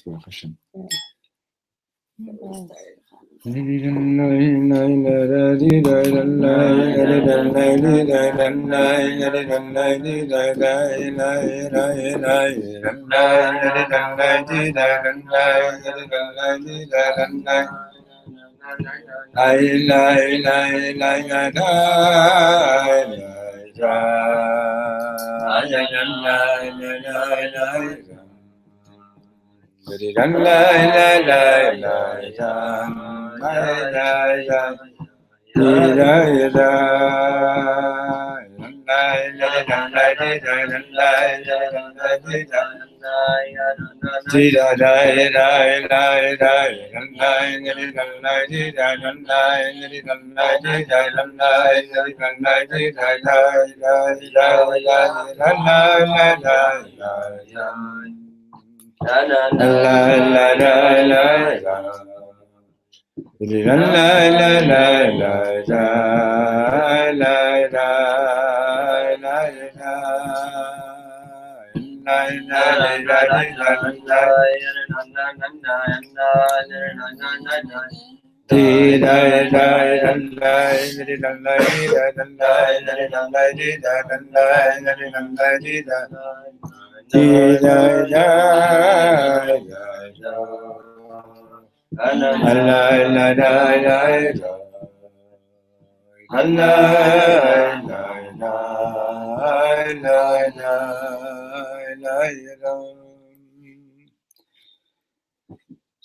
Baruch Hashem.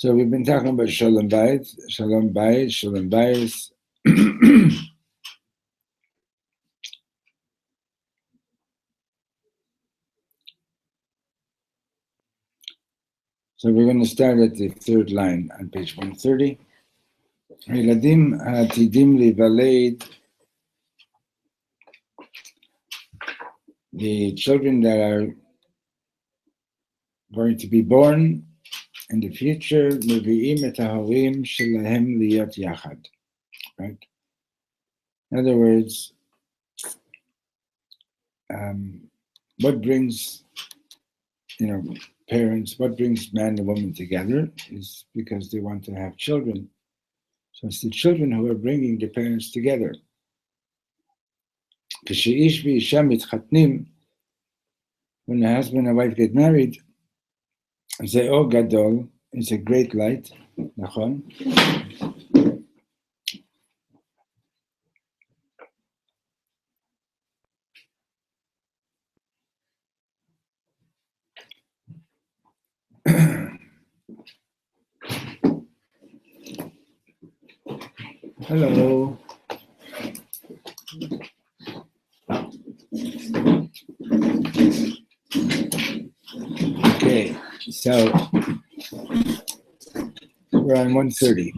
So we've been talking about Shalom Bayit, Shalom Bayit, Shalom Bayis. So we're going to start at the third line on page 130. Hiladim ha'atidim livaled, the children that are going to be born in the future, mevi'im et hahorim shelahem liyot yachad. Right? In other words, what brings, parents, what brings man and woman together is because they want to have children. So it's the children who are bringing the parents together. כשאיש ואישה מתחתנים, when a husband and wife get married, זה אור גדול, it's a great light, נכון? Hello. Okay, so we're on 130.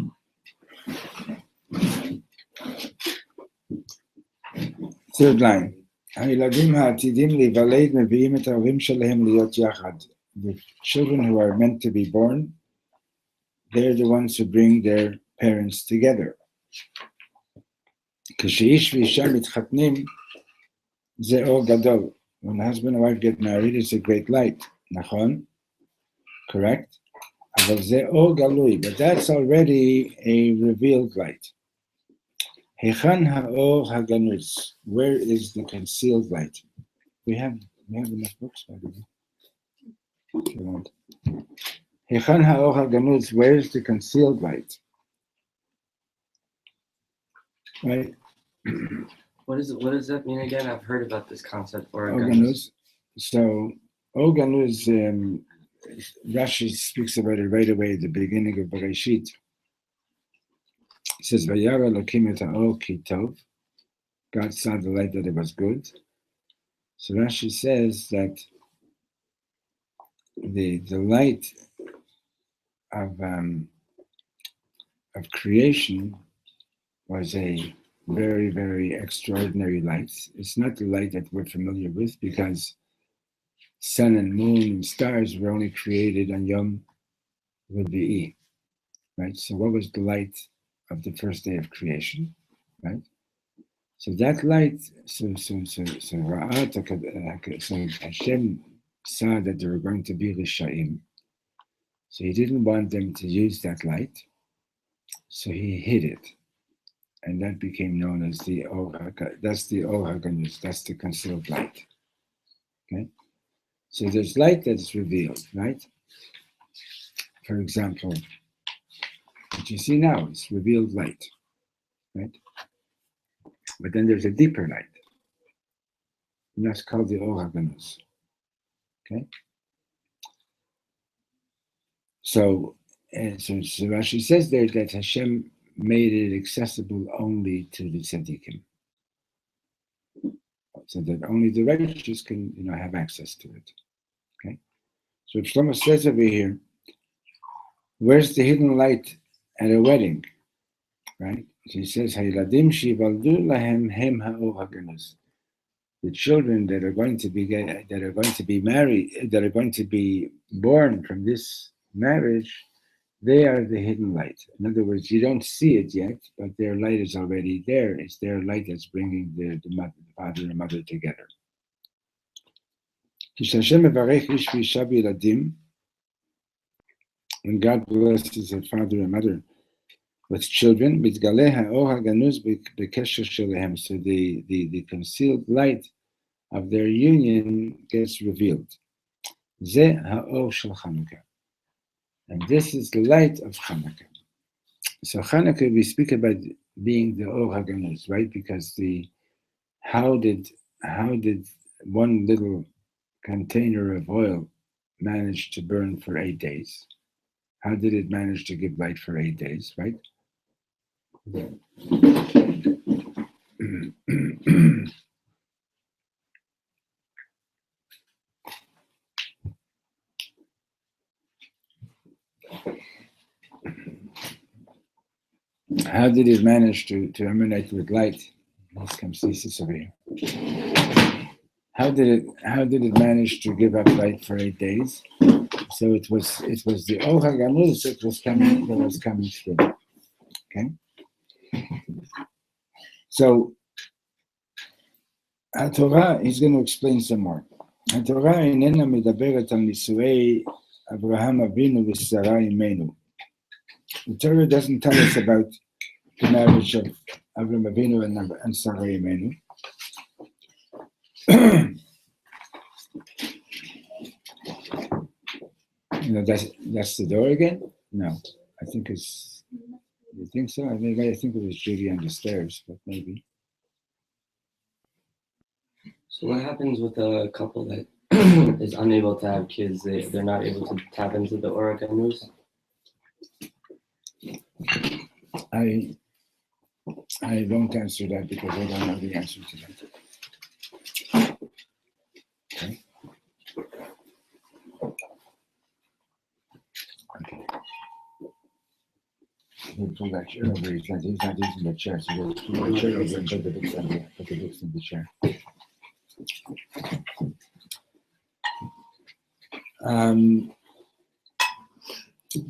Third line. הילדים העתידים להיוולד מביאים את ההורים שלהם להיות יחד. The children who are meant to be born, they're the ones who bring their parents together. כשאיש ואישה מתחתנים, זה אור גדול. When husband and wife get married, it's a great light. נכון? Correct? אבל זה אור גלוי, but that's already a revealed light. היכן האור הגנוז? Where is the concealed light? We have enough books, by the way. If you want. היכן האור הגנוז? Where is the concealed light? Right? What does that mean again? I've heard about this concept. Organuz. So, Organuz, Rashi speaks about it right away at the beginning of Bereshit. It says, Vayara Elokim et ha'or ki tov. God saw the light that it was good. So Rashi says that the light of creation was a very, very extraordinary light. It's not the light that we're familiar with because sun and moon and stars were only created on Yom Revi'i, right? So what was the light of the first day of creation, right? So that light, so Hashem saw that there were going to be Risha'im. So he didn't want them to use that light, so he hid it. And that became known as the that's the Or HaGanuz, that's the concealed light. Okay? So there's light that's revealed, right? For example, what you see now is revealed light, right? But then there's a deeper light. And that's called the Or HaGanuz. Okay? So Rashi says there that Hashem made it accessible only to the tzaddikim, so that only the righteous can, have access to it. Okay. So if Shlomo says over here, where's the hidden light at a wedding, right? So he says, "Hayladim shivaldu lahem hem ha'or haganuz." The children that are going to be married, that are going to be born from this marriage, they are the hidden light. In other words, you don't see it yet, but their light is already there. It's their light that's bringing the father and mother together. When God blesses a father and mother with children, so the concealed light of their union gets revealed. And this is the light of Channukah. So Channukah, we speak about being the Or HaGanuz, right? Because how did one little container of oil manage to burn for 8 days? How did it manage to give light for 8 days, right? How did it manage to emanate with light? Let's come see this over here. How did it manage to give up light for 8 days? So it was the Or HaGanuz that was coming through. Okay. So HaTorah, he's going to explain some more. HaTorah inena medaberet al nisuei Avraham Avinu v'Sara Imenu. The Torah doesn't tell us about the marriage of Avraham Avinu and Sarah Imenu. That's the door again? No, I think it's. You think so? I think it was Judy on the stairs, but maybe. So what happens with a couple that is unable to have kids? They're not able to tap into the Or HaGanuz? I won't answer that because I don't know the answer to that. Okay. He'll pull that chair over. He's not using the chair, so he'll pull the chair over and put the books in the chair.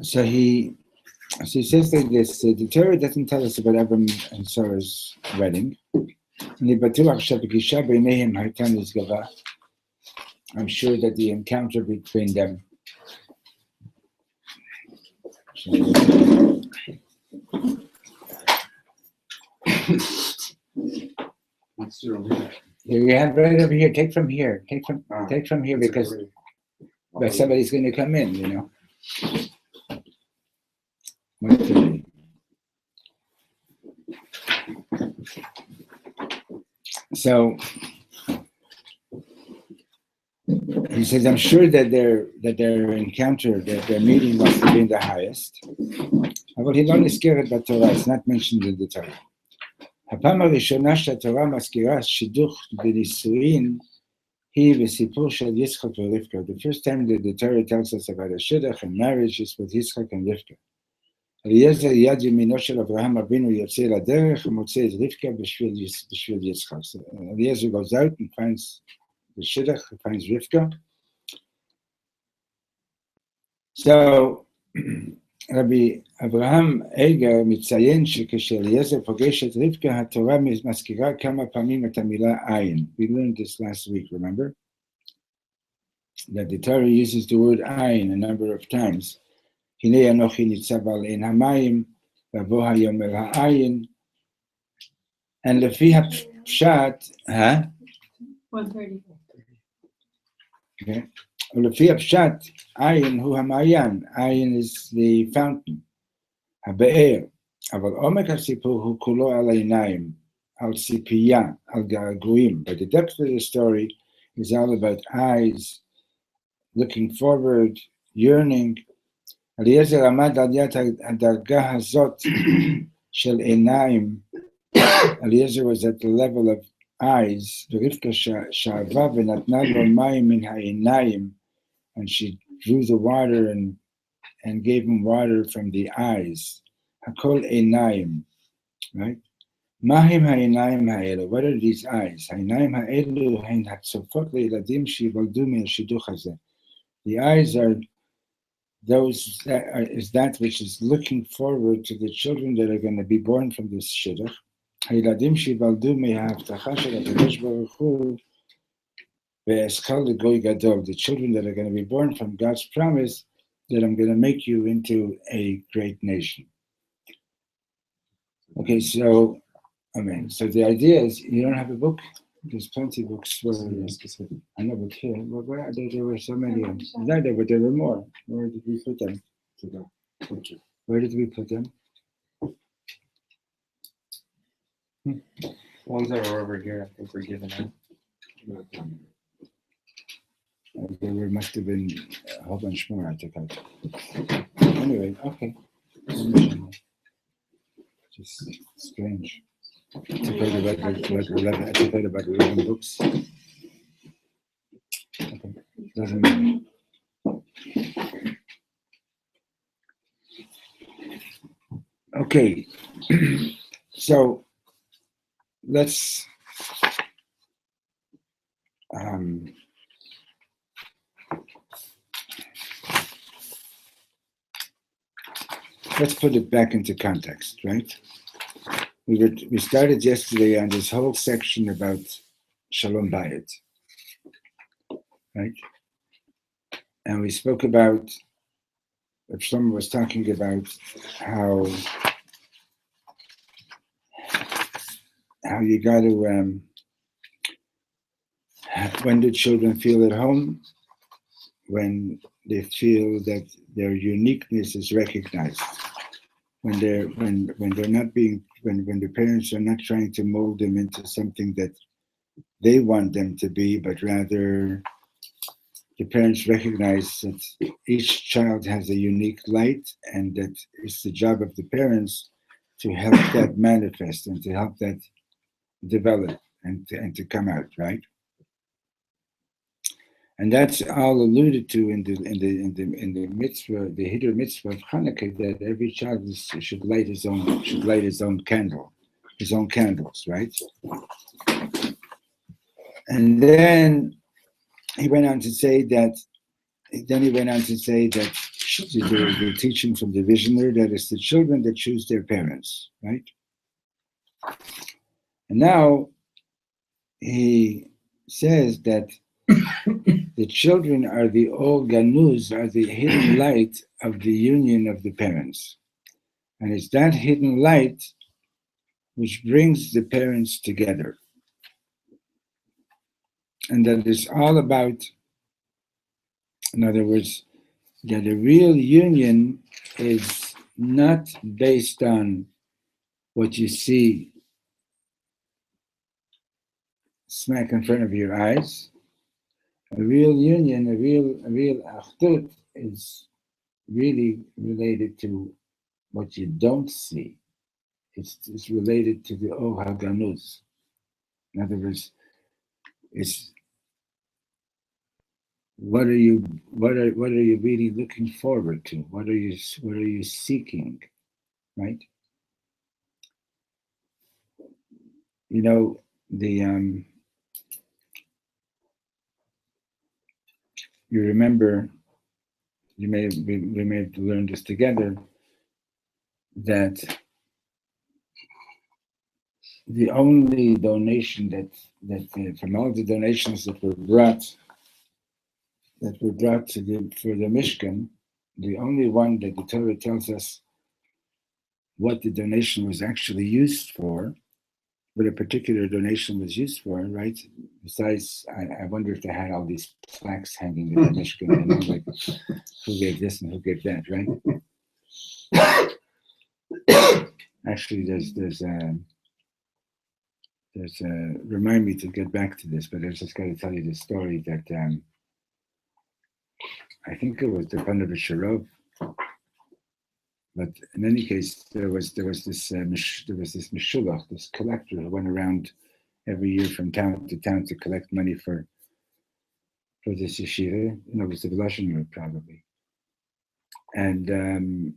So he says like this: the Torah doesn't tell us about Abram and Sarah's wedding. I'm sure that the encounter between them. You have right over here. Take from here. Take from here because somebody's going to come in. So he says, I'm sure that their encounter, their meeting must have been the highest. But he don't scared about Torah. It's not mentioned in the Torah. הפעם הראשונה שהתורה מזכירה שידוך בנישואין היא בסיפור של יצחק ורבקה. The first time that the Torah tells us about a shidduch and marriage is with Yitzchak and Rivka. אליעזר יד ימינו של אברהם אבינו יוצא לדרך ומוצא את רבקה בשביל יצחק. Eliezer goes out and finds the shidduch, finds Rivka. So רבי אברהם איגר מציין שכשאליעזר פוגש את רבקה, התורה מזכירה כמה פעמים את המילה עין. We learned this last week, remember? That the Torah uses the word ayin a number of times. הנה אנוכי ניצב על עין המים, ובוא היום אל העין. And לפי הפשט, 130. Okay. ולפי הפשט, עין הוא המעיין, עין is the fountain, הבאר, אבל עומק הסיפור הוא כולו על העיניים, על ציפייה, על געגועים. But the depth of the story is all about eyes, looking forward, yearning. אליעזר עמד על יד הדרגה הזאת של עיניים. Eliezer was at the level of eyes. ורבקה שאבה ונתנה לו מים מן העיניים, and she drew the water and gave him water from the eyes. הכל עיניים, right? מה הם העיניים האלו? What are these eyes? העיניים האלו הן הצופות לילדים שיוולדו מהשידוך הזה. The eyes are those is that which is looking forward to the children that are going to be born from this shidduch. הילדים שיוולדו מההבטחה של הקדוש ברוך הוא ואזכר לגוי גדול. The children that are going to be born from God's promise that I'm going to make you into a great nation. Okay, so the idea is you don't have a book. There's plenty of books for I know, but here, there were so many. But there were more. Where did we put them? Where did we put them? Ones that are over here, I think, were given out. There must have been a whole bunch more I took out. Anyway, okay. Just strange. I took out about 11 books. Okay, doesn't matter. Okay, so let's put it back into context, right? We started yesterday on this whole section about Shalom Bayit, right? And we spoke about, if someone was talking about how you got to, when do children feel at home? When they feel that their uniqueness is recognized. When the parents are not trying to mold them into something that they want them to be, but rather the parents recognize that each child has a unique light, and that it's the job of the parents to help that manifest and to help that develop and to come out, right? And that's all alluded to in the mitzvah, the Hiddur mitzvah of Channukah, that every child should light his own candle, his own candles, right? And then he went on to say that the teaching from the visionary, that it's the children that choose their parents, right? And now he says that the children are the Or Ganuz, are the hidden light of the union of the parents. And it's that hidden light which brings the parents together. And that is all about, in other words, that a real union is not based on what you see smack in front of your eyes. A real union, a real achdut is really related to what you don't see. It's related to the Or HaGanuz. In other words, it's what are you really looking forward to? What are you seeking, right? You know, you remember, we may have learned this together, that the only donation that from all the donations that were brought for the Mishkan, the only one that the Torah tells us what the donation was actually used for, what a particular donation was used for, right? Besides, I wonder if they had all these plaques hanging in the Mishkan, like who gave this and who gave that, right? Actually, there's remind me to get back to this, but I just got to tell you the story that I think it was the Panovich Sharov. But in any case, there was this mishulach, this collector who went around every year from town to collect money for this yeshiva. It was the Russian probably, and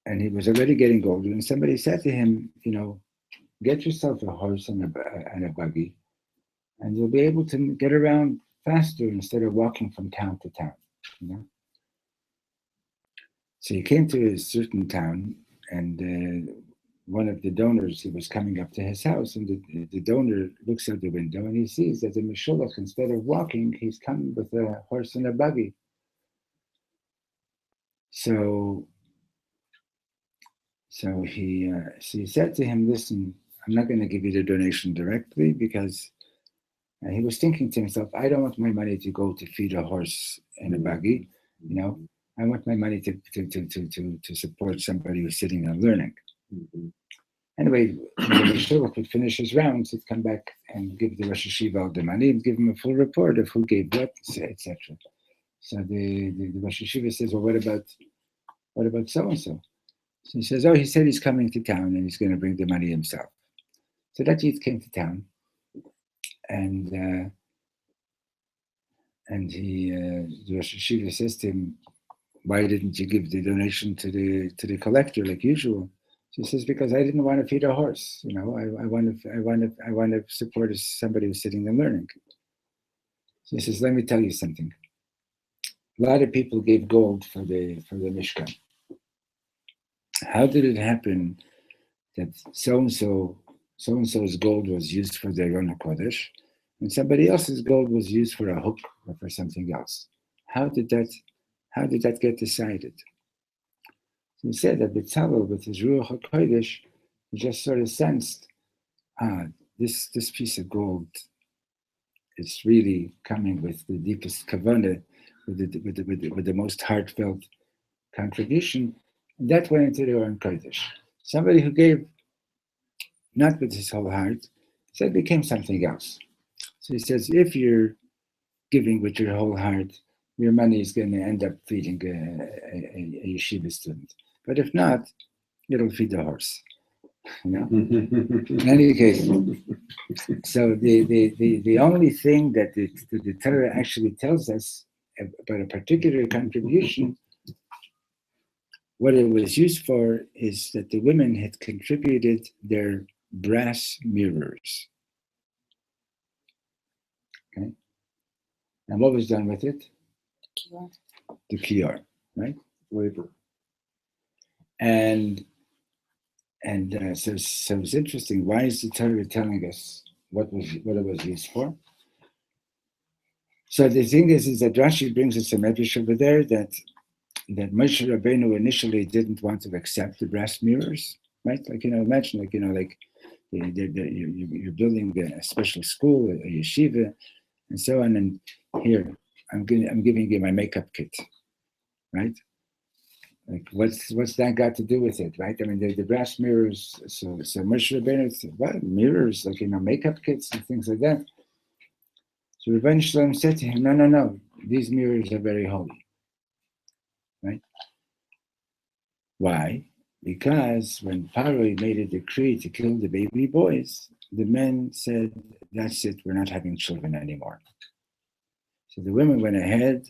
he was already getting older. And somebody said to him, get yourself a horse and a buggy, and you'll be able to get around faster instead of walking from town to town. So he came to a certain town, and one of the donors, he was coming up to his house, and the donor looks out the window and he sees that the Mishulach, instead of walking, he's coming with a horse and a buggy. So he said to him, listen, I'm not going to give you the donation directly because he was thinking to himself, I don't want my money to go to feed a horse and a buggy, I want my money to support somebody who's sitting and learning. Mm-hmm. Anyway, the Yeshiva could finish his rounds, he'd come back and give the Rosh Yeshiva all the money and give him a full report of who gave what, etc. So the Rosh Yeshiva says, well, what about so-and-so? So he says, he said he's coming to town and he's going to bring the money himself. So that youth came to town, and the Rosh Yeshiva says to him, why didn't you give the donation to the collector like usual? So he says, because I didn't want to feed a horse. I want to support somebody who's sitting and learning. So he says, let me tell you something. A lot of people gave gold for the Mishkan. How did it happen that so-and-so's gold was used for the Aron HaKodesh, and somebody else's gold was used for a hook or for something else? How did that get decided? So he said that B'Tzalel, with his Ruach HaKodesh, he just sort of sensed, this piece of gold is really coming with the deepest kavanah, with the most heartfelt contribution. And that went into the Aron Kodesh. Somebody who gave not with his whole heart, so it became something else. So he says, if you're giving with your whole heart, your money is going to end up feeding a yeshiva student. But if not, it'll feed the horse. In any case, so the only thing that the Torah actually tells us about a particular contribution, what it was used for is that the women had contributed their brass mirrors. Okay, and what was done with it? The kiyar, right? Labor. And so it's interesting. Why is the Torah telling us what it was used for? So the thing is that Rashi brings us a medrash over there that Moshe Rabbeinu initially didn't want to accept the brass mirrors, right? Imagine, you're building a special school, a yeshiva, and so on. And here, I'm giving you my makeup kit, right? Like, what's that got to do with it, right? I mean, the brass mirrors. So Moshe Rabbeinu said, what mirrors? Makeup kits and things like that. So Rebbeinu Shalom said to him, no, these mirrors are very holy, right? Why? Because when Paro made a decree to kill the baby boys, the men said, that's it, we're not having children anymore. So the women went ahead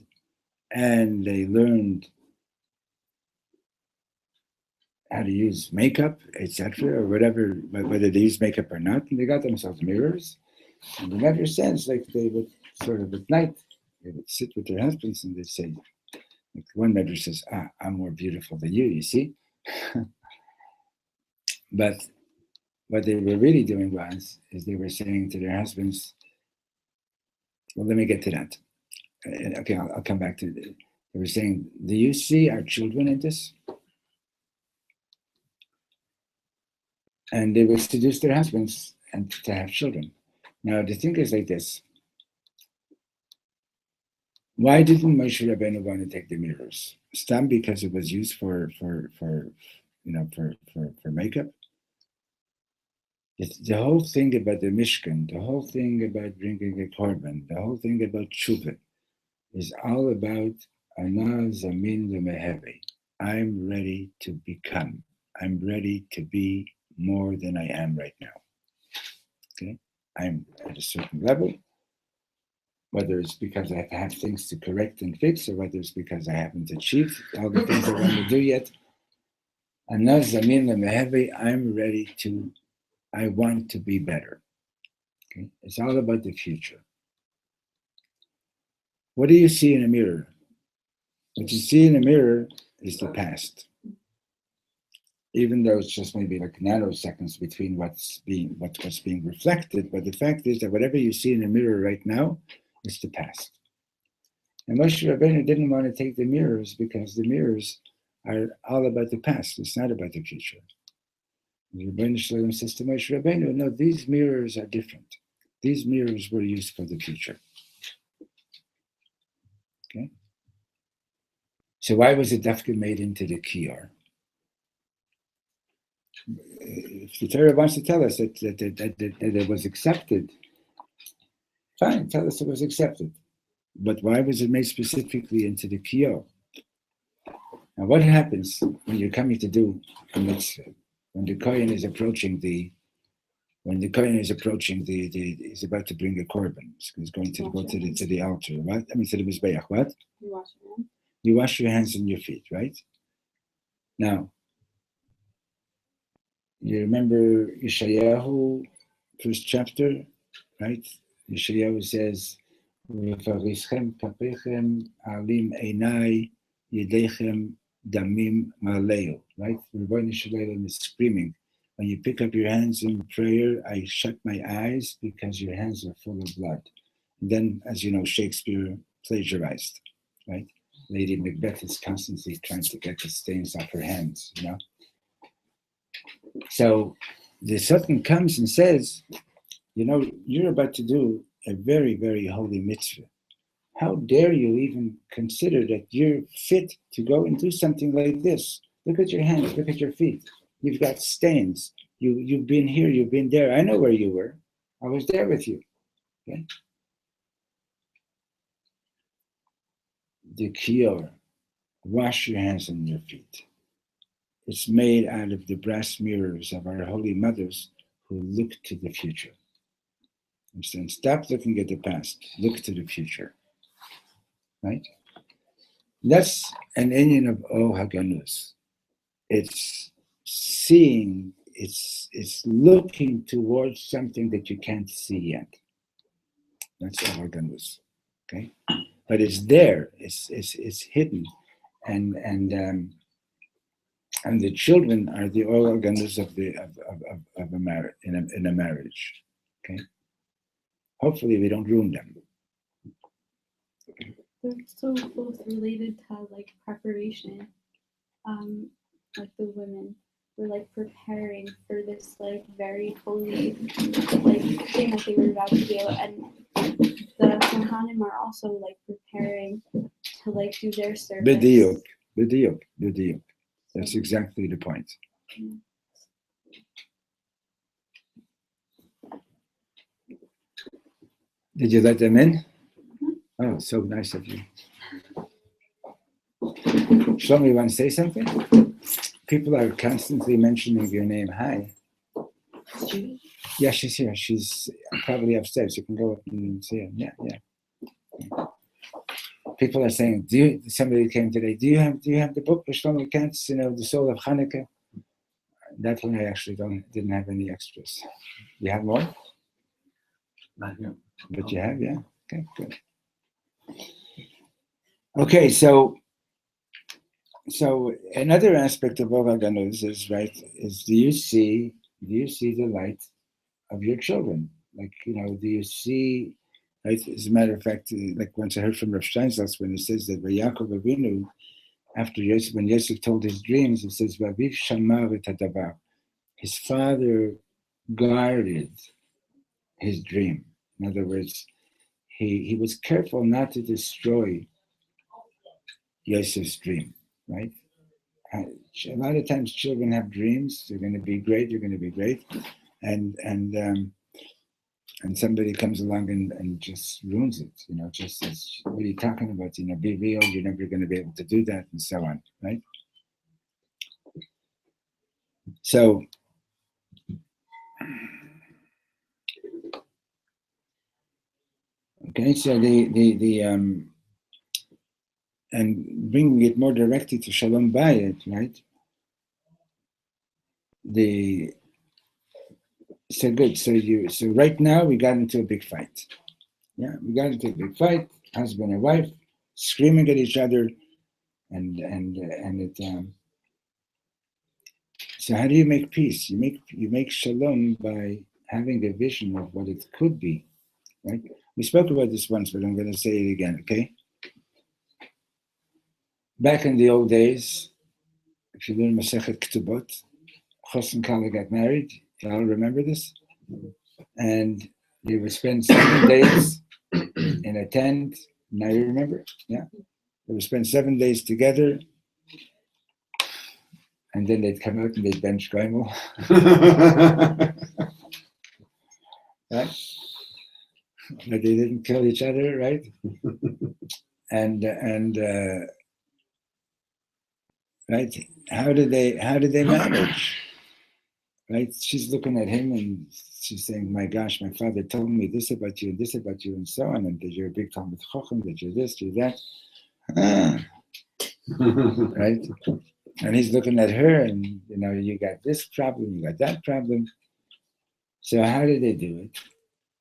and they learned how to use makeup, etc., or whatever, whether they use makeup or not, and they got themselves mirrors. And the Medrash says, they would sort of at night, they would sit with their husbands and they'd say, one Medrash says, I'm more beautiful than you see? But what they were really doing is they were saying to their husbands, well, let me get to that. Okay, I'll come back to it. They were saying, do you see our children in this? And they would seduce their husbands and to have children. Now, the thing is like this. Why didn't Moshe Rabbeinu want to take the mirrors? Stam because it was used for makeup. The whole thing about the Mishkan, the whole thing about bringing a korban, the whole thing about tshuva is all about ana zamin lemehevi. I'm ready to become. I'm ready to be more than I am right now. Okay, I'm at a certain level. Whether it's because I have things to correct and fix, or whether it's because I haven't achieved all the things I want to do yet. Ana zamin lemehevi. I'm ready to. I want to be better. Okay, it's all about the future. What do you see in a mirror? What you see in a mirror is the past. Even though it's just maybe like nanoseconds between what's being reflected, but the fact is that whatever you see in the mirror right now is the past. And Moshe Rabbeinu didn't want to take the mirrors because the mirrors are all about the past. It's not about the future. Rabbeinu Shalom says to Moshe Rabbeinu, no, these mirrors are different. These mirrors were used for the future. Okay? So why was the dafka made into the kiyar? If the Torah wants to tell us that it was accepted, fine, tell us it was accepted. But why was it made specifically into the kiyar? Now what happens when you're coming to do a mitzvah? When the kohen is approaching he's about to bring a korban. He's going to go to the altar. What? I mean to the mizbeach. What? You wash your hands. You wash your hands and your feet, right? Now, you remember Yeshayahu, first chapter, right? Yeshayahu says, "V'farischem kapechem alim einai yedechem damim maleu." Right? Rebbeinu Shalom is screaming. When you pick up your hands in prayer, I shut my eyes because your hands are full of blood. And then, as you know, Shakespeare plagiarized, right? Lady Macbeth is constantly trying to get the stains off her hands, you know? So the Sultan comes and says, you know, you're about to do a very, very holy mitzvah. How dare you even consider that you're fit to go and do something like this? Look at your hands, look at your feet. You've got stains. You've been here, you've been there. I know where you were. I was there with you. Okay? The kiyar, wash your hands and your feet. It's made out of the brass mirrors of our holy mothers who look to the future. Understand? Stop looking at the past. Look to the future. Right? That's an Indian of O Haganus. It's seeing, it's looking towards something that you can't see yet. That's O Haganus. Okay? But it's there. It's hidden. And the children are the organs of a marriage in a marriage. Okay. Hopefully we don't ruin them. They're so both related to like preparation. Like the women were like preparing for this like very holy like thing that they were about to do, and the Kohanim are also like preparing to like do their service. B'diuk. That's exactly the point. Did you let them in? Oh, so nice of you. Shlomo, you want to say something? People are constantly mentioning your name. Hi. Yeah, she's here. She's probably upstairs. You can go up and see her. Yeah. People are saying, somebody came today, do you have the book by Shlomo Katz, the Soul of Channukah? That one I actually didn't have any extras. You have more? Not yet. But you have, yeah? Okay, good. Okay, so another aspect of Ova Ganuz is do you see the light of your children? Like, do you see right? As a matter of fact, like once I heard from Rav Steinsaltz when he says that Yaakov Avinu, after Yosef, when Yosef told his dreams, it says, "Vaviv shamar et hadavar." His father guarded his dream. In other words, he was careful not to destroy Yosef's dream, right? A lot of times children have dreams, they're going to be great, and somebody comes along and just ruins it, just says, what are you talking about? Be real, you're never going to be able to do that, and so on, right? So, okay, so and bringing it more directly to Shalom Bayit, right? So good. So right now we got into a big fight. Yeah, we got into a big fight. Husband and wife screaming at each other, and it. So how do you make peace? You make shalom by having a vision of what it could be, right? We spoke about this once, but I'm going to say it again. Okay. Back in the old days, if you learn Masechet Ketubot, Chos and Kala got married. You all remember this? And they would spend 7 days in a tent. Now you remember? Yeah. They would spend 7 days together. And then they'd come out and they'd bench Goimel. Right? But they didn't kill each other, right? And right? How did they manage? Right? She's looking at him and she's saying, "My gosh, my father told me this about you, and so on, and that you're a big Talmud Chochem, that you're this, you're that." Right? And he's looking at her, and you got this problem, you got that problem. So how did they do it?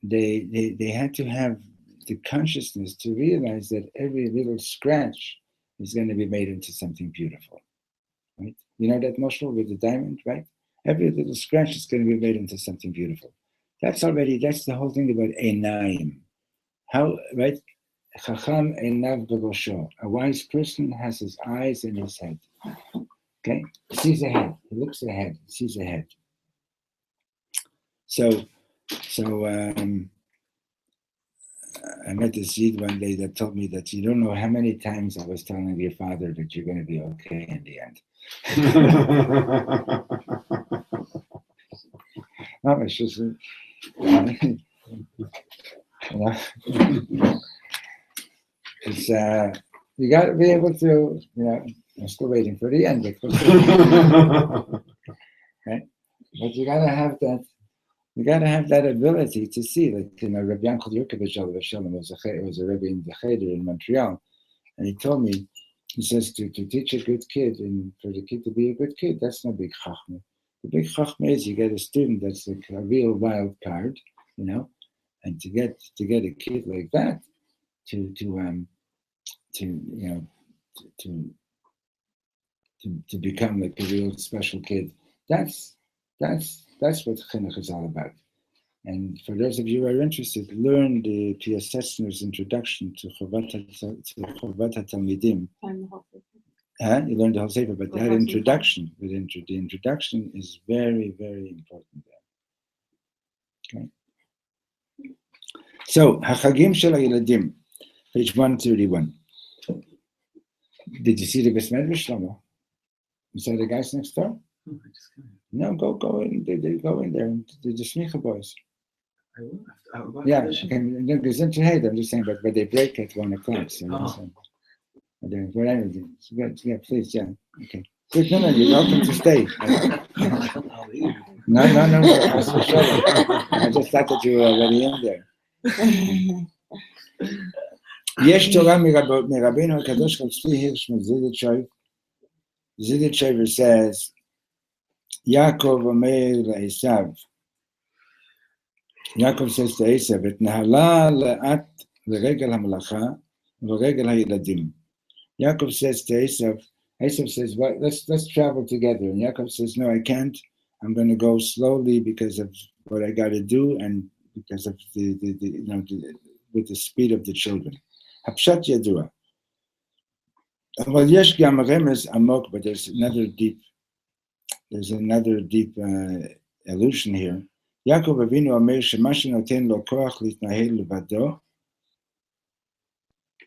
They had to have the consciousness to realize that every little scratch is going to be made into something beautiful. Right? You know that mashal with the diamond, right? Every little scratch is going to be made into something beautiful. That's the whole thing about einayim. How, right? Chacham einav b'rosho. A wise person has his eyes in his head. Okay? He sees ahead. He looks ahead. He sees ahead. So I met this Yid one day that told me that you don't know how many times I was telling your father that you're going to be okay in the end. No, it's just, it's you got to be able to, I'm still waiting for the end, right? But you got to have that. You got to have that ability to see. Like, Rabbi Yankel Yurkovich was a Rebbe in the Cheder in Montreal, and he told me, he says to teach a good kid and for the kid to be a good kid, that's no big chachma. The big chachma is you get a student that's like a real wild card, and to get a kid like that to become like a real special kid. That's what chinuch is all about. And for those of you who are interested, learn the P.S. Sessner's introduction to Chovat HaTalmidim. You learn the whole sefer, but that introduction, the introduction is very, very important there. Okay. So, Hachagim Shel HaYeladim, page 131. Did you see the Beis Medrash, Shlomo? You saw the guys next door? No, go in. They go in there. The Smicha boys. Yeah, I'm just saying, but they break at 1 o'clock. So whatever. Yeah, please, yeah. Okay. Good, no, you're welcome to stay. No. I just thought that you were already in there. Yesh Torah mirabeinu hakadosh Tzvi Hirsch Ziditshover says, Yaakov Omer LaEsav. Yaakov says to Esav, "Et nahala le'at l'regel hamalacha v'regel ha'yeladim." Yaakov says to Esav says, "Well, let's travel together." And Yaakov says, "No, I can't. I'm going to go slowly because of what I got to do, and because of the with the speed of the children. Hapshat yadua. Well, yesh gam remes amok, but there's another deep allusion here. Yaakov Avinu omer shemash noten lo koach litnahel levado.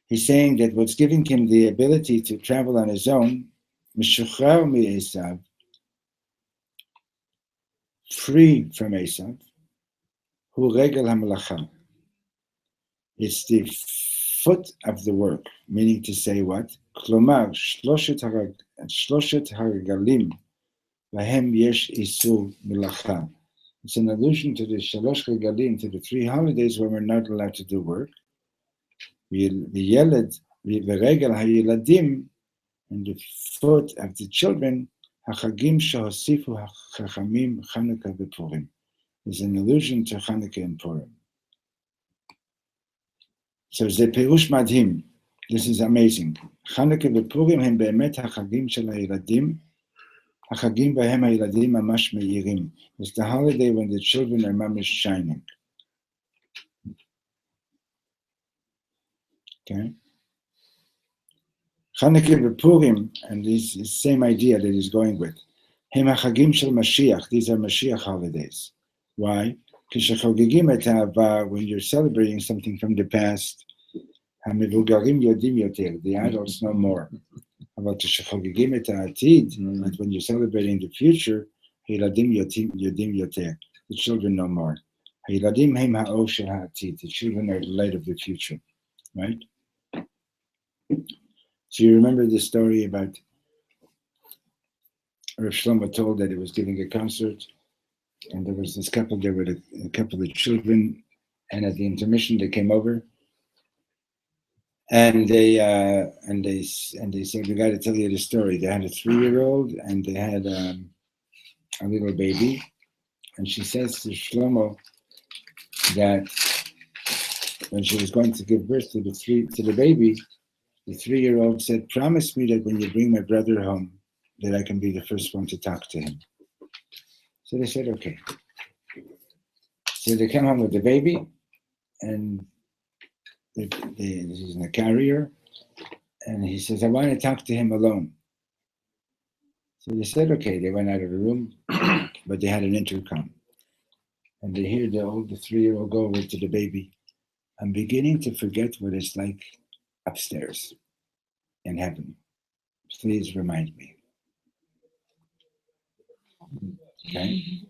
He's saying that what's giving him the ability to travel on his own, mishuchrar mi Esav, free from Esav, hu regel hamelacha. It's the foot of the work, meaning to say what? Klomar shloshet haragalim vahem yesh isur melacha. It's an allusion to the shalosh regalim, to the 3 holidays when we're not allowed to do work. V'yeled v'regel hayeladim, and the foot of the children, hachagim shehosifu hachachamim Channukah v'Purim. Is an allusion to Channukah and Purim. So ze perush madhim. This is amazing. Channukah v'Purim hem be'emet hachagim shel hayeladim. Hachagim b'hem hayeladim mamash meirim. It's the holiday when the children are mamash shining. Okay. Channukah v'Purim, and this is the same idea that he's going with. Hem hachagim shel Mashiach. These are Mashiach holidays. Why? When you're celebrating something from the past, the adults know more. But when you're celebrating the future, the children know more. The children are the light of the future, right? So you remember the story about Rav Shlomo told that he was giving a concert, and there was this couple. There were a couple of children, and at the intermission they came over, and they said, "We got to tell you the story." They had a 3-year-old, and they had a little baby, and she says to Shlomo that when she was going to give birth to the baby, the 3-year-old said, "Promise me that when you bring my brother home, that I can be the first one to talk to him." So they said, okay. So they come home with the baby, and he's in a carrier, and he says, "I want to talk to him alone." So they said, okay. They went out of the room, but they had an intercom. And they hear the 3-year-old go over to the baby. "I'm beginning to forget what it's like upstairs in heaven. Please remind me." Okay.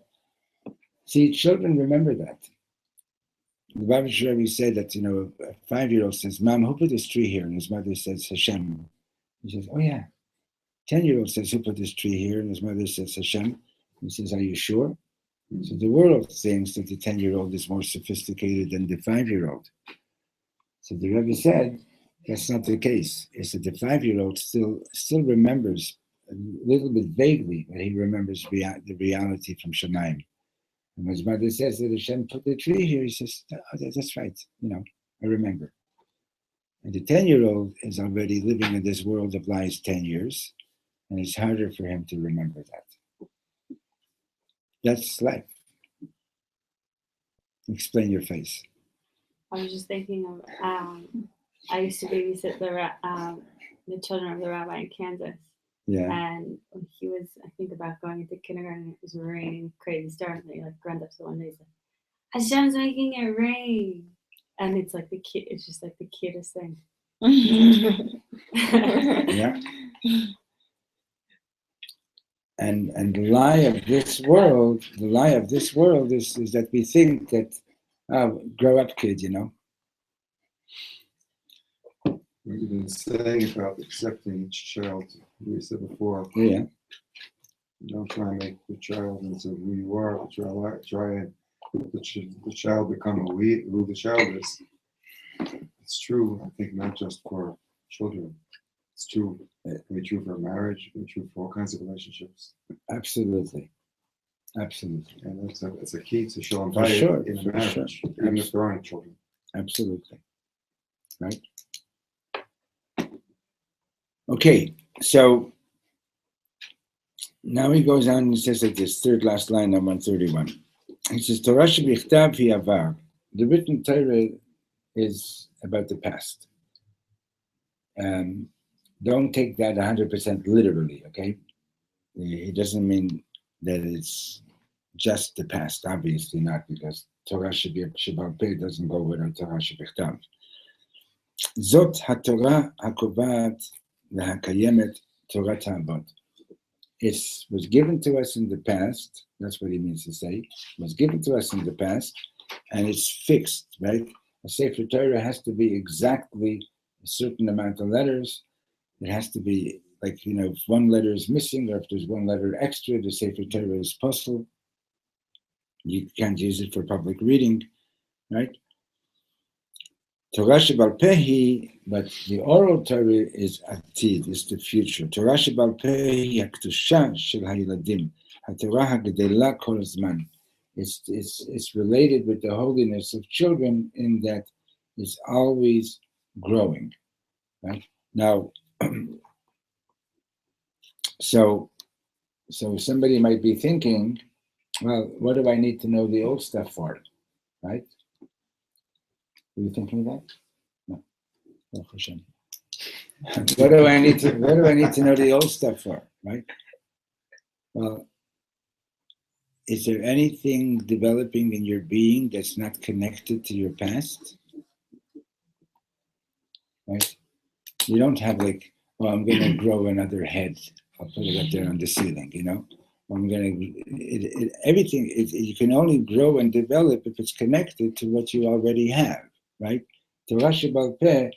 See, children remember that. The Bible Rebbe said that, a 5-year-old says, "Mom, who put this tree here?" And his mother says, "Hashem." He says, "Oh yeah." 10-year-old says, "Who put this tree here?" And his mother says, "Hashem." He says, "Are you sure?" So the world thinks that the 10-year-old is more sophisticated than the 5-year-old. So the Rebbe said, that's not the case. It's that the 5-year-old still remembers a little bit vaguely, but he remembers the reality from Shemayim. And when his mother says that Hashem put the tree here, he says, "Oh, that's right, I remember." And the 10-year-old is already living in this world of lies 10 years, and it's harder for him to remember that. That's life. Explain your face. I was just thinking of, I used to babysit the children of the rabbi in Kansas. Yeah. And when he was, I think, about going into kindergarten, it was raining crazy stars, and they grown-ups the one day said, "Hashem's making it rain," and it's like it's just like the cutest thing. Yeah. And the lie of this world is that we think that, grow up, kid, We've been saying about accepting each child. We said before. Yeah. Don't try and make the child into who you are, but try and make the child become who the child is. It's true, I think, not just for children. It's true. It can be true for marriage. It can be true for all kinds of relationships. Absolutely. And it's a key to show for sure, in a marriage, even if there aren't children. Absolutely. Right? Okay, so now he goes on and says like this, third last line on 131. He says, "Torah shebichtav hi avar." The written Torah is about the past. Don't take that 100% literally, okay? It doesn't mean that it's just the past, obviously not, because Torah Shebal Peh doesn't go without Torah Shebichtav. Zot HaTorah HaKovat VeHaKayemet Torat HaAvot. It was given to us in the past, that's what he means to say, it was given to us in the past, and it's fixed, right? A Sefer Torah has to be exactly a certain amount of letters. It has to be like, if one letter is missing or if there's one letter extra, the Sefer Torah is puzzle. You can't use it for public reading, right? Torah Shebal Peh, but the oral Torah is Atid, is the future. Torah Shebal Peh HaKtusha Shel HaYiladim, HaTorah HaGedela Kol Zman. It's related with the holiness of children in that it's always growing, right? Now, so somebody might be thinking, well, what do I need to know the old stuff for, right? Are you thinking of that? No. No, for sure. What do I need to know the old stuff for, right? Well, is there anything developing in your being that's not connected to your past? Right? You don't have like, well, I'm going to grow another head. I'll put it up there on the ceiling, I'm going to, everything, you can only grow and develop if it's connected to what you already have, right? Torah Shebal Peh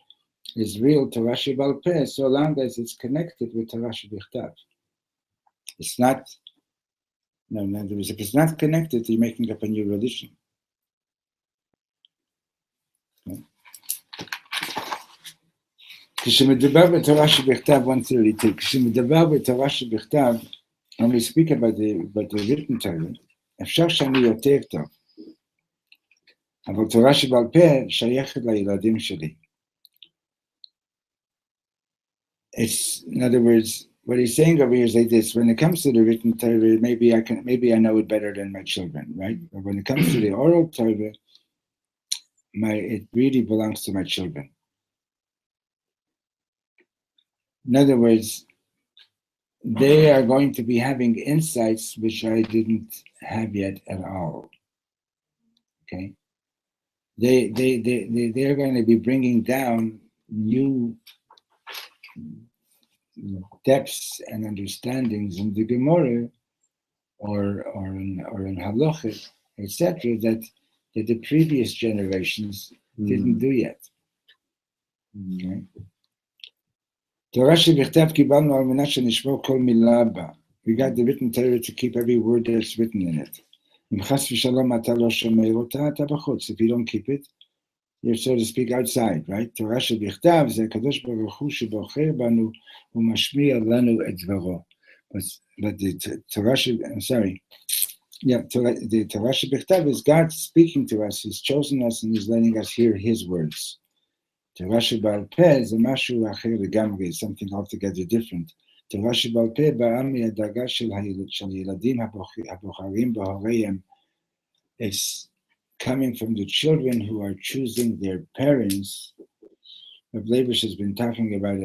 is real Torah Shebal Peh so long as it's connected with Torah Shebichtav. It's not, no, in other words, if it's not connected, you're making up a new religion. כשמדובר בתורה שבכתב 132, כשמדובר בתורה שבכתב, when we speak about the written Torah, אפשר שאני יותר טוב. אבל תורה שבעל פה שייכת לילדים שלי. It's, in other words, what he's saying over here is like this: when it comes to the written Torah, maybe I know it better than my children, right? But when it comes to the oral Torah, it really belongs to my children. In other words, they are going to be having insights which I didn't have yet at all. Okay, they're going to be bringing down new depths and understandings in the Gemara or in Halachah, etc., that the previous generations didn't do yet. Okay. Torah shebichtav kibalnu al manat shenishmor kol milah ba. We got the written Torah to keep every word that's written in it. Im chas v'shalom ata lo shomer ota ata b'chutz. If you don't keep it, you're, so to speak, outside, right? Torah shebichtav ze Kadosh Baruch Hu shebocher banu umashmiya lanu et dvaro. But the Torah, the Torah shebichtav is God speaking to us. He's chosen us and He's letting us hear His words. Torah Shebal Peh is a mashu acher legamri, something altogether different. Torah Shebal Peh ba'am mi'adaga shel yeladim habocharim b'horeim. It's coming from the children who are choosing their parents. Rav Leibush has been talking about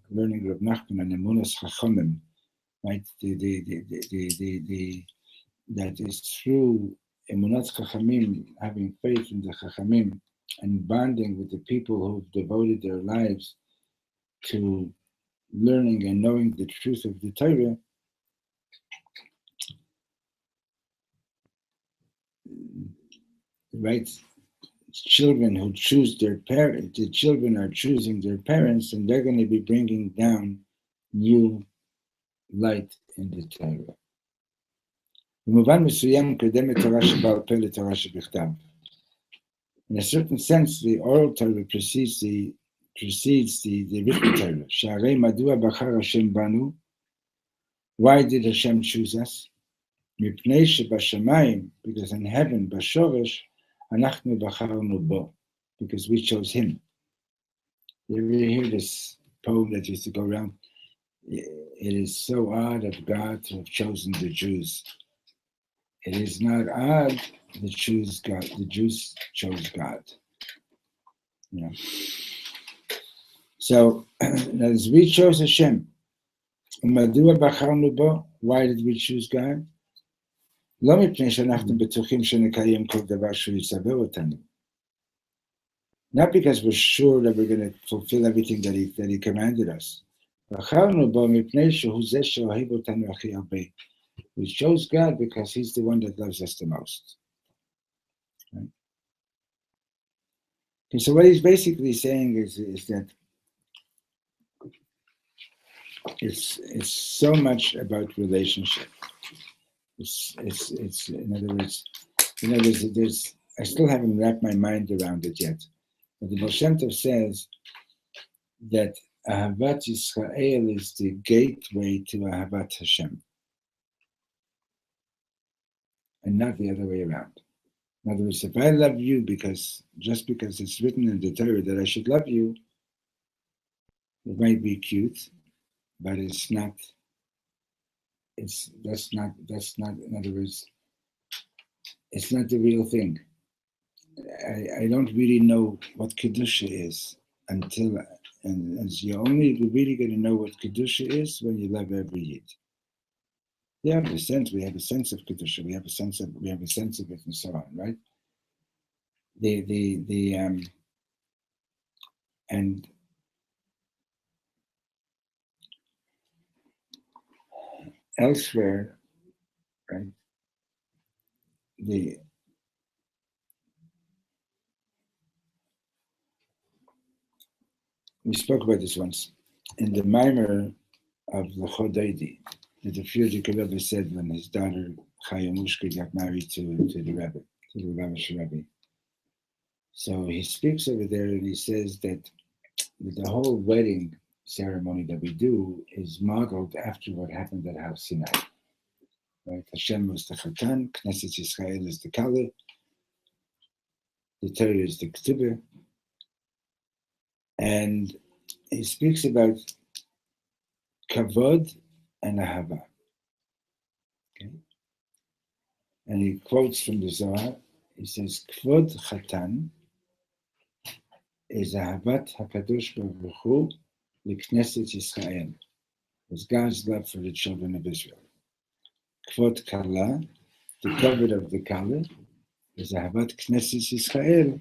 learning Rav Nachman and Emunas Chachamim, right? That is through Emunat Chachamim, having faith in the Chachamim, and bonding with the people who've devoted their lives to learning and knowing the truth of the Torah, right? Children who choose their parents, the children are choosing their parents, and they're going to be bringing down new light in the Torah. במובן מסוים קודמת תורה שבעל פה לתורה שבכתב. In a certain sense, the oral Torah precedes the written Torah. Sha'arei madua bachar Hashem banu. Why did Hashem choose us? Mipnei shebashamayim, because in heaven, bashoresh, anachnu bacharnu bo, because we chose Him. You ever hear this poem that used to go around? It is so odd of God to have chosen the Jews. It is not odd the Jews chose God. You know. So as we chose Hashem, why did we choose God? לא מפני שאנחנו בטוחים שנקיים כל דבר שהוא יצווה אותנו. Not because we're sure that we're going to fulfill everything that he commanded us. בחרנו בו מפני שהוא זה שאוהב אותנו הכי הרבה. We chose God because he's the one that loves us the most. Right? Okay, so what he's basically saying is that it's so much about relationship. It's in other words, there's I still haven't wrapped my mind around it yet. But the Baal Shem Tov says that Ahavat Yisrael is the gateway to Ahavat Hashem, and not the other way around. In other words, if I love you just because it's written in the Torah that I should love you, it might be cute, but it's not. That's not. In other words, it's not the real thing. I don't really know what Kedusha is until, and you're only really going to know what Kedusha is when you love every Yid. We have a sense of Kedusha, we have a sense of it, and so on, right? And elsewhere, right? We spoke about this once in the Maimer of the Chodeidi, that the Frierdiker Rebbe said when his daughter Chaya Mushka got married to the Rebbe, to the Lubavitcher Rebbe. So he speaks over there and he says that the whole wedding ceremony that we do is modeled after what happened at Har Sinai. Right? Hashem was the Chatan, Knesset Yisrael is the Kala, the Torah is the Ketubah, and he speaks about Kavod and Ahava. Okay? And he quotes from the Zohar, he says, Kvod Chatan is Ahavat HaKadosh Baruch Hu L'Knesset Yisrael. It's God's love for the children of Israel. Kvod Kala, the cover of the Kala, is Ahavat Knesset Yisrael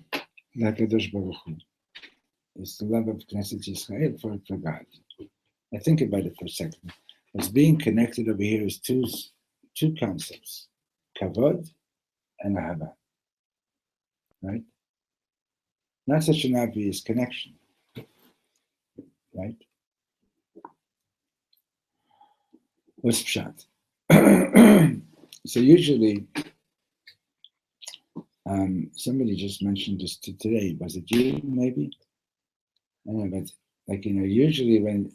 L'Kadosh Baruch Hu. It's the love of Knesset Yisrael for God. I think about it for a second. What's being connected over here is two concepts, Kavod and Ahava. Right? Not such an obvious connection. Right? What's pshat? So usually, somebody just mentioned this today. Was it you, maybe? I don't know, but usually when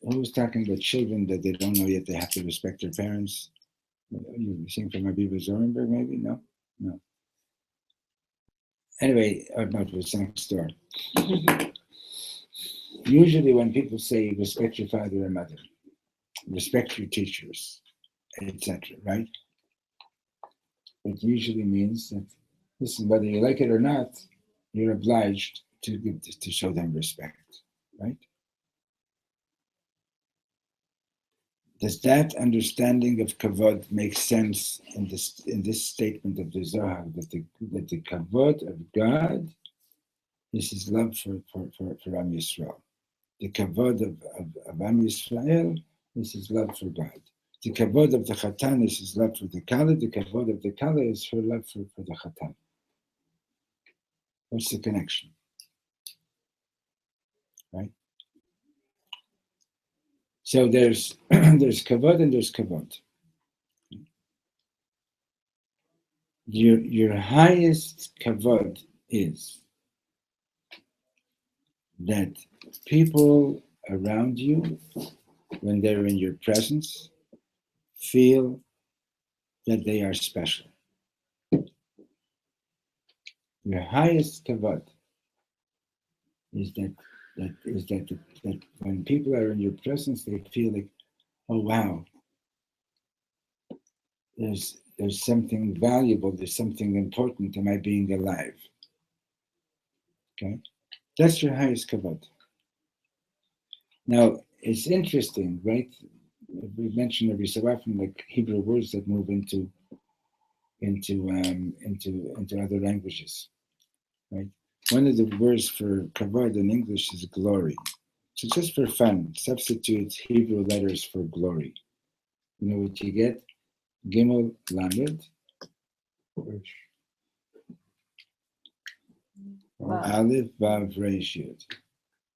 who was talking about children that they don't know yet, they have to respect their parents. You think from Abiba Zorenberg, maybe? No. Anyway, no, it was next door. Usually when people say respect your father and mother, respect your teachers, etc., right? It usually means that, listen, whether you like it or not, you're obliged to show them respect, right? Does that understanding of kavod make sense in this statement of the Zohar, that the kavod of God is his love for Am Yisrael? The kavod of Am Yisrael is his love for God. The kavod of the Chatan is his love for the Kala. The kavod of the Kala is her love for the Chatan. What's the connection? Right? So there's kavod and there's kavod. Your highest kavod is that people around you, when they're in your presence, feel that they are special. Your highest kavod is that when people are in your presence, they feel like, oh wow, there's something valuable, there's something important to my being alive. Okay? That's your highest kavod. Now, it's interesting, right? We mentioned every so often like Hebrew words that move into other languages, right? One of the words for kavod in English is glory. So just for fun, substitute Hebrew letters for glory. You know what you get? Gimel Lamed, Aleph Vav Resh Yud.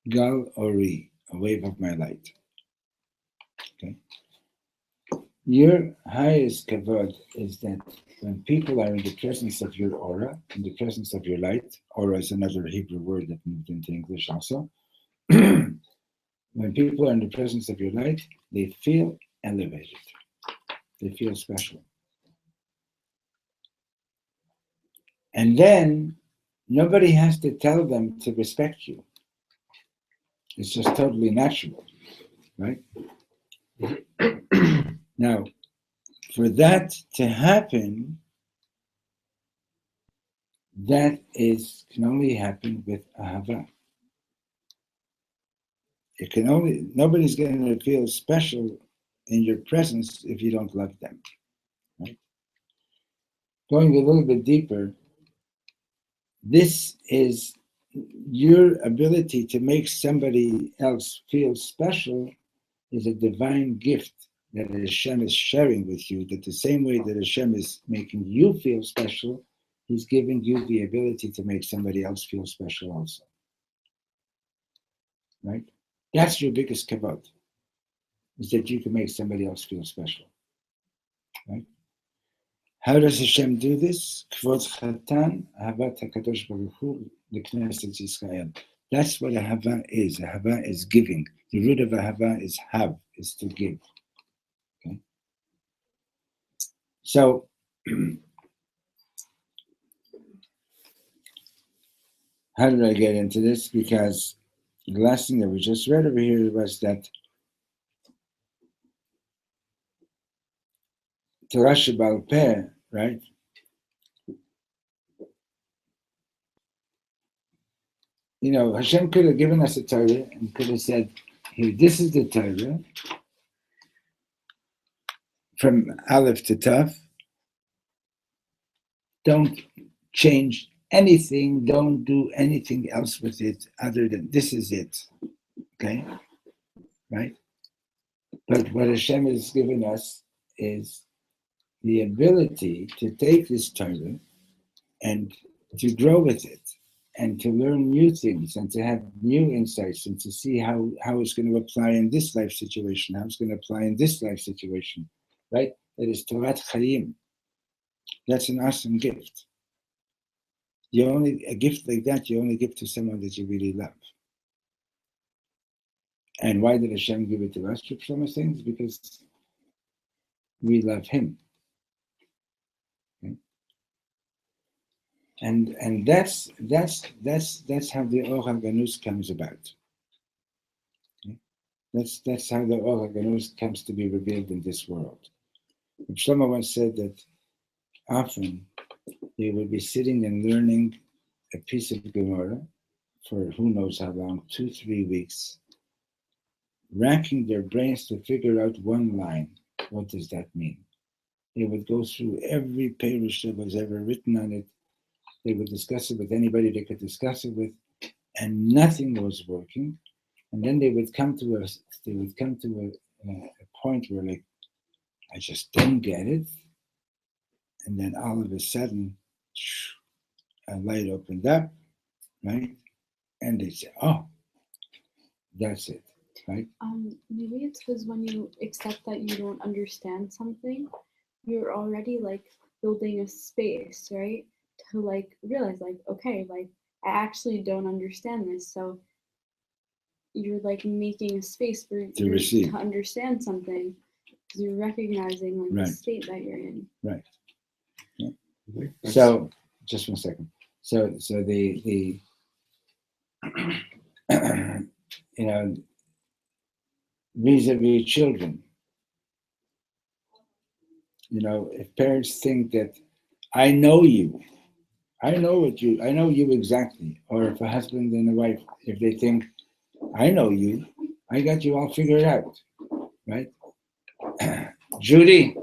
Gal Ori, a wave of my light. Okay. Your highest kavod is that when people are in the presence of your aura, in the presence of your light, aura is another Hebrew word that moved into English also. When people are in the presence of your light, they feel elevated. They feel special. And then nobody has to tell them to respect you. It's just totally natural, right? Now, for that to happen, that can only happen with ahava. Nobody's going to feel special in your presence if you don't love them, right? Going a little bit deeper, this is your ability to make somebody else feel special is a divine gift that Hashem is sharing with you, that the same way that Hashem is making you feel special, He's giving you the ability to make somebody else feel special also. Right? That's your biggest kavod, is that you can make somebody else feel special. Right? How does Hashem do this? Kvod Chatan, Ahavat HaKadosh Baruch Hu, the Knesset Yisrael. That's what Ahava is. Ahava is giving. The root of Ahava is have, is to give. Okay? So, how did I get into this? Because the last thing that we just read over here was that Torah Shebal Peh, right? You know, Hashem could have given us a Torah and could have said, here, this is the Torah from Aleph to Tav. Don't change anything. Don't do anything else with it other than this is it. Okay? Right? But what Hashem has given us is the ability to take this Torah and to grow with it and to learn new things and to have new insights and to see how it's going to apply in this life situation, how it's going to apply in this life situation, right? That is Torat Chaim. That's an awesome gift. A gift like that, you only give to someone that you really love. And why did Hashem give it to us, Reb Shlomo is saying? Because we love Him. Okay? And that's how the Or HaGanuz comes about. Okay? That's how the Or HaGanuz comes to be revealed in this world. Reb Shlomo once said that often they would be sitting and learning a piece of Gemara for who knows how long, 2-3 weeks, racking their brains to figure out one line. What does that mean? They would go through every parish that was ever written on it. They would discuss it with anybody they could discuss it with, and nothing was working. And then they would come to a point where, like, I just don't get it. And then all of a sudden, a light opened up, right? And they say, "Oh, that's it." Right? Maybe it's because when you accept that you don't understand something, you're already like building a space, right? To like realize like, okay, like I actually don't understand this. So you're like making a space for To receive. To understand something because you're recognizing like Right. the state that you're in. Right. Yeah. So just 1 second. So the you know, vis-a-vis children, you know, if parents think that I know you, I know you exactly. Or if a husband and a wife, if they think, I know you, I got you all figured out, right? Judy.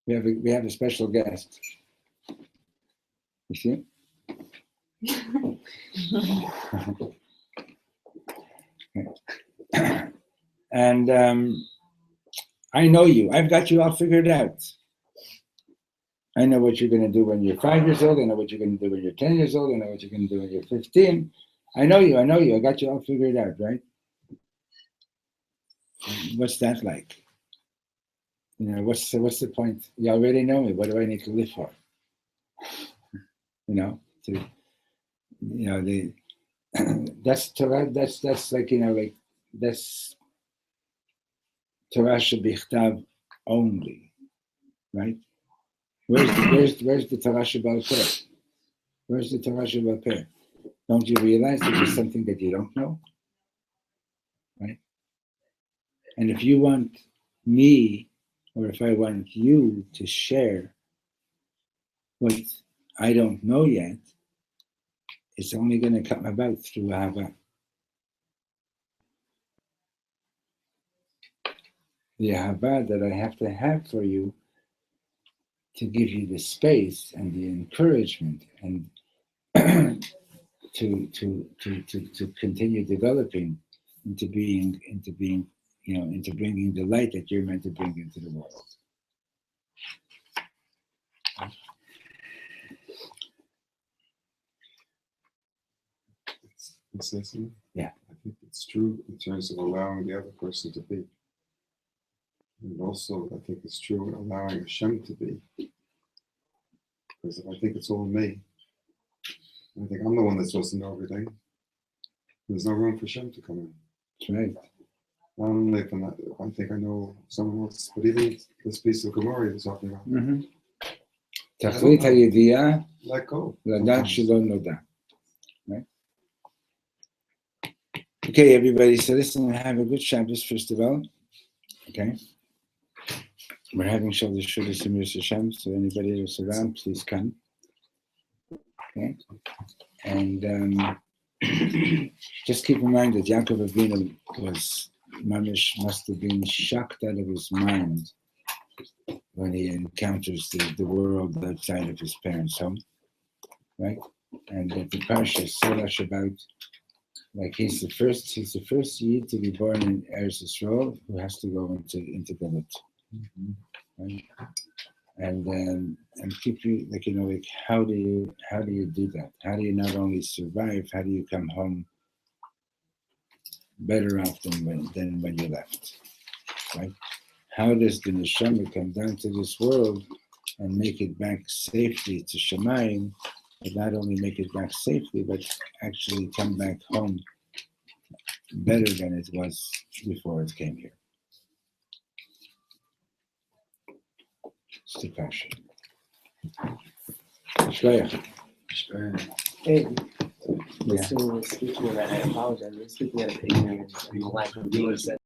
We have a special guest. You see? And I know you. I've got you all figured out. I know what you're going to do when you're 5 years old. I know what you're going to do when you're 10 years old. I know what you're going to do when you're 15. I know you. I got you all figured out, right? What's that like? What's the point? You already know me. What do I need to live for? That's Torah. That's like that's Torah shebichtav only, right? Where's the Torah Shebaal Peh? Where's the Torah Shebaal Peh? Don't you realize that there's something that you don't know, right? And if you want me, or if I want you to share what I don't know yet, it's only going to come about through Ahava. The Ahava that I have to have for you to give you the space and the encouragement and to continue developing into bringing the light that you're meant to bring into the world. Yeah. I think it's true in terms of allowing the other person to be. And also, I think it's true in allowing Hashem to be. Because if I think it's all me, I think I'm the one that's supposed to know everything. There's no room for Hashem to come in. That's right. Not only if I think I know someone else, but even this piece of Gemara you're talking about. Tachlit hayediyah Let go. ladat shelo noda. Right? Okay, everybody. So listen, have a good Shabbos first of all. Okay. We're having Shabbos Simir Hashem, so anybody else around, please come. Okay. And just keep in mind that Yaakov Avinu must have been shocked out of his mind when he encounters the world outside of his parents' home, right? And that the parsha is so much about, like he's the first Yid to be born in Eretz Yisrael who has to go into Galut, right? And keep you how do you do that? How do you not only survive? How do you come home better off than when you left, right? How does the neshama come down to this world and make it back safely to Shemayim, but not only make it back safely, but actually come back home better than it was before it came here? It's the passion. Shkoyach. Hey, speaking of that, I apologize. We're speaking out of ignorance and lack of research.